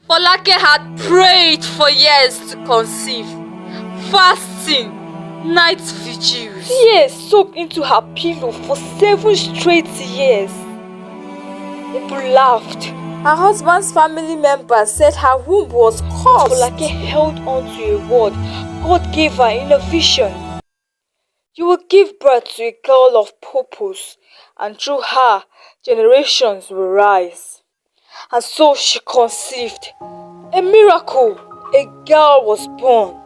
Folake had prayed for years to conceive, fasting, night vigils. Tears soaked into her pillow for 7 straight years. People laughed. Her husband's family members said her womb was cursed. Folake held on to a word God gave her in a vision. You will give birth to a girl of purpose, and through her, generations will rise. And so she conceived. A miracle, a girl was born.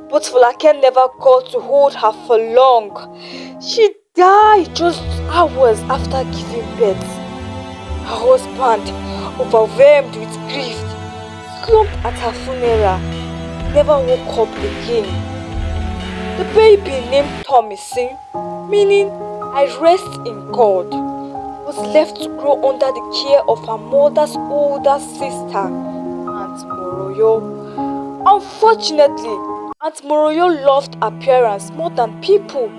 But Folake never got to hold her for long. She died just hours after giving birth. Her husband, overwhelmed with grief, slumped at her funeral, never woke up again. The baby named Thomason, meaning I rest in God, was left to grow under the care of her mother's older sister, Aunt Moroyo. Unfortunately, Aunt Moroyo loved appearance more than people,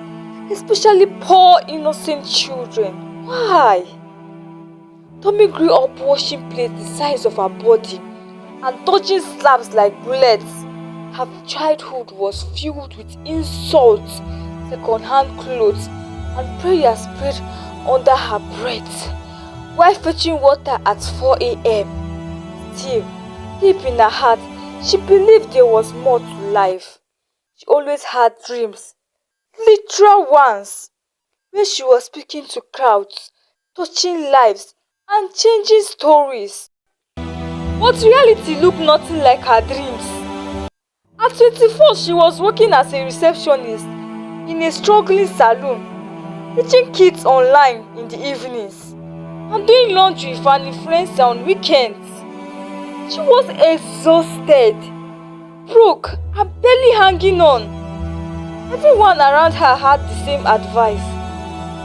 especially poor innocent children. Why? Tommy grew up washing plates the size of her body and dodging slaps like bullets. Her childhood was filled with insults, second-hand clothes, and prayers prayed under her breath while fetching water at 4 a.m. Still, deep in her heart, she believed there was more to life. She always had dreams, literal ones, where she was speaking to crowds, touching lives, and changing stories. But reality looked nothing like her dreams. At 24, she was working as a receptionist in a struggling salon, teaching kids online in the evenings, and doing laundry for an influencer on weekends. She was exhausted, broke, and barely hanging on. Everyone around her had the same advice.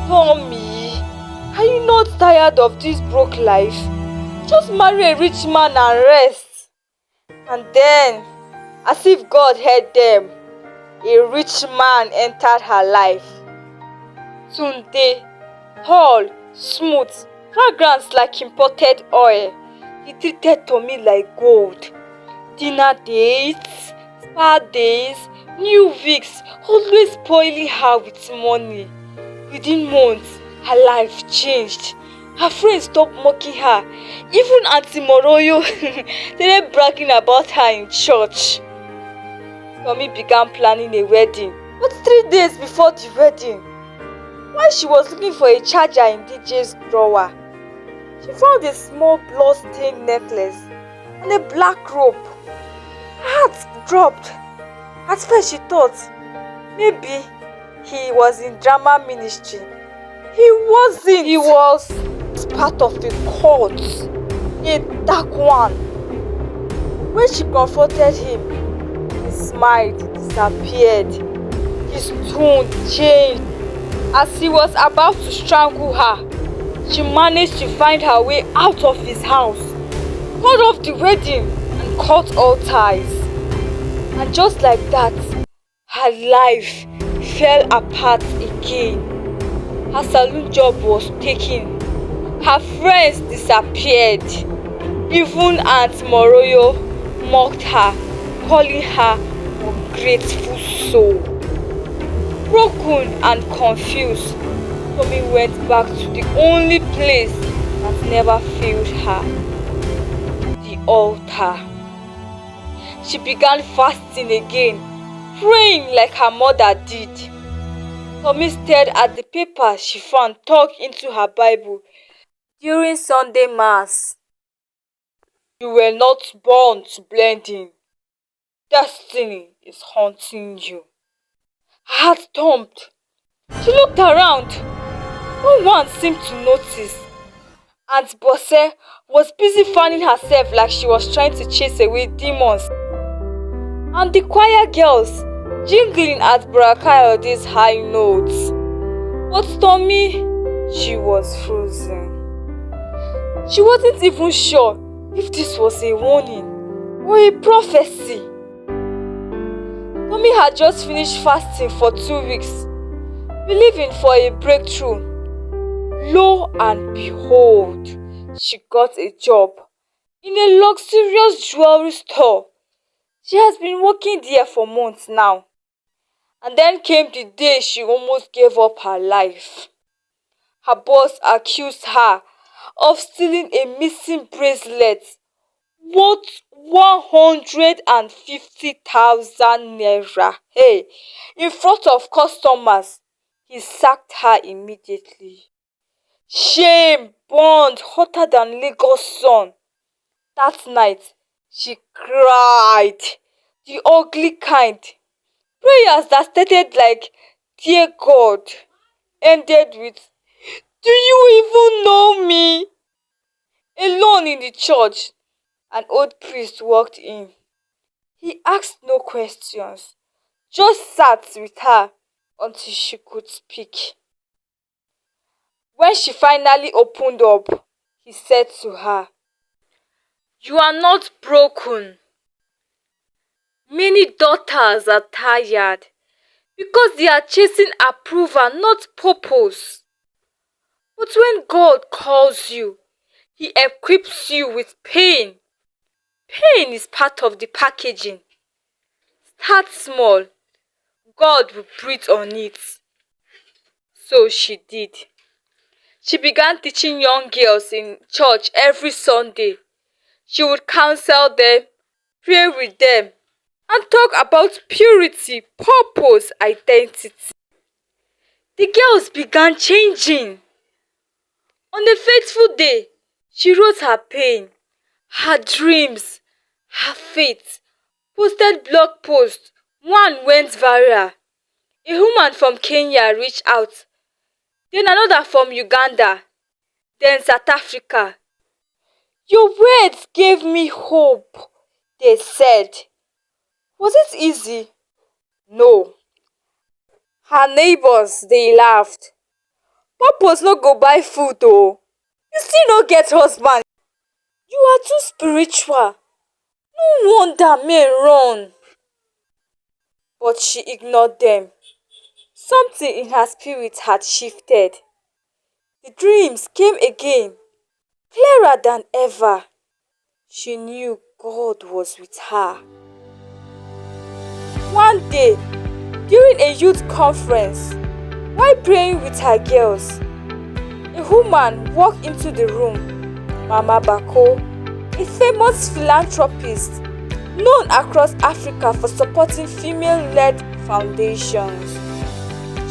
Tommy, are you not tired of this broke life? Just marry a rich man and rest. And then, as if God heard them, a rich man entered her life. Tunde, tall, smooth, fragrance like imported oil. He treated Tommy like gold. Dinner dates, spa days, new wigs, always spoiling her with money. Within months, her life changed. Her friends stopped mocking her. Even Auntie Moroyo started bragging about her in church. Tommy began planning a wedding, but 3 days before the wedding, while she was looking for a charger in DJ's drawer, she found a small blood-stained necklace and a black rope. Her heart dropped. At first she thought maybe he was in drama ministry. He wasn't. He was part of a cult, a dark one. When she confronted him, he smiled, disappeared. His tone changed. As he was about to strangle her, she managed to find her way out of his house, called off the wedding, and cut all ties. And just like that, her life fell apart again. Her salon job was taken. Her friends disappeared. Even Aunt Moroyo mocked her, calling her ungrateful soul. Broken and confused, Tommy went back to the only place that never failed her, the altar. She began fasting again, praying like her mother did. Tommy stared at the paper she found tucked into her Bible during Sunday Mass. You were not born to blend in. Destiny is haunting you. Her heart thumped. She looked around. No one seemed to notice. Aunt Bosse was busy fanning herself like she was trying to chase away demons. And the choir girls jingling at Brakayode's high notes. But Tommy, she was frozen. She wasn't even sure if this was a warning or a prophecy. Tommy had just finished fasting for 2 weeks, believing for a breakthrough. Lo and behold, she got a job in a luxurious jewelry store. She has been working there for months now. And then came the day she almost gave up her life. Her boss accused her of stealing a missing bracelet worth 150,000 naira. Hey, in front of customers, he sacked her immediately. Shame burned hotter than Lagos sun. That night, she cried, the ugly kind. Prayers that started like, "Dear God," ended with, "Do you even know me?" Alone in the church, an old priest walked in. He asked no questions, just sat with her until she could speak. When she finally opened up, he said to her, "You are not broken. Many daughters are tired because they are chasing approval, not purpose. But when God calls you, He equips you with pain. Pain is part of the packaging. Start small. God will breathe on it." So she did. She began teaching young girls in church every Sunday. She would counsel them, pray with them, and talk about purity, purpose, identity. The girls began changing. On a fateful day, she wrote her pain, her dreams, her faith, posted blog posts. One went viral. A woman from Kenya reached out, then another from Uganda, then South Africa. "Your words gave me hope," they said. Was it easy? No. Her neighbors, they laughed. "Purpose no go buy food oh. You still no get husband. You are too spiritual. No wonder men run." But she ignored them. Something in her spirit had shifted. The dreams came again, clearer than ever. She knew God was with her. One day, during a youth conference, while praying with her girls, a woman walked into the room. Mama Bako, a famous philanthropist known across Africa for supporting female-led foundations.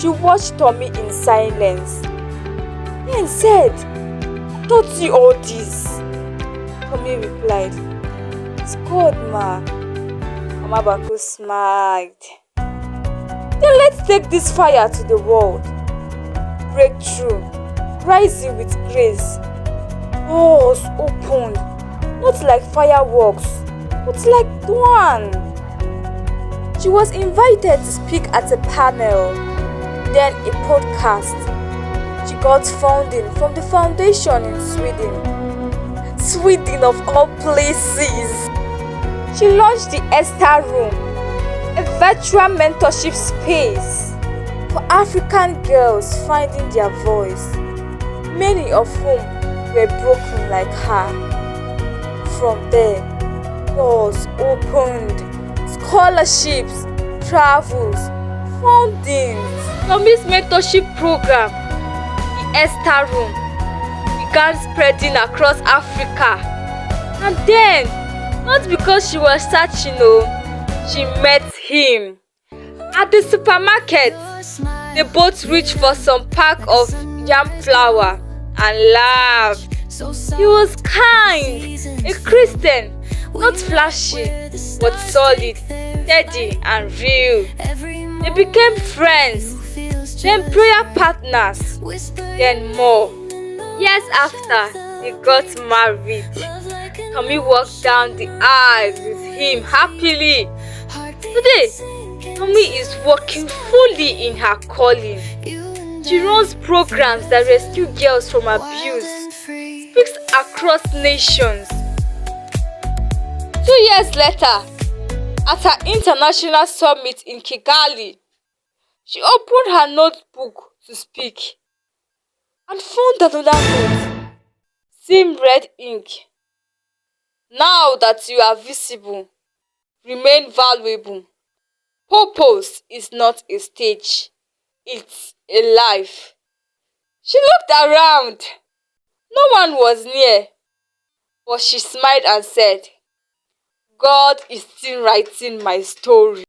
She watched Tommy in silence, then said, "Who taught you all this?" Tommy replied, "It's God, ma." Mama Bako smiled. "Then let's take this fire to the world. Breakthrough, rising with grace. Doors opened, not like fireworks, but like dawn." She was invited to speak at a panel, then a podcast. She got funding from the foundation in Sweden. Sweden of all places. She launched the Esther Room, a virtual mentorship space for African girls finding their voice, many of whom were broken like her. From there, doors opened, scholarships, travels, fundings. Tommy's mentorship program, the Esther Room, began spreading across Africa. And then, not because she was searching, she met him. At the supermarket, they both reached for some pack of yam flour and laughed. He was kind, a Christian, not flashy, but solid, steady and real. They became friends, then prayer partners, then more. Years after, they got married. Tommy walked down the aisle with him happily. Today, Tommy is working fully in her calling. She runs programs that rescue girls from abuse, speaks across nations. 2 years later, at her international summit in Kigali, she opened her notebook to speak and found another note, same red ink. Now that you are visible, remain valuable. Purpose is not a stage, it's a life. She looked around. No one was near, but she smiled and said, God is still writing my story.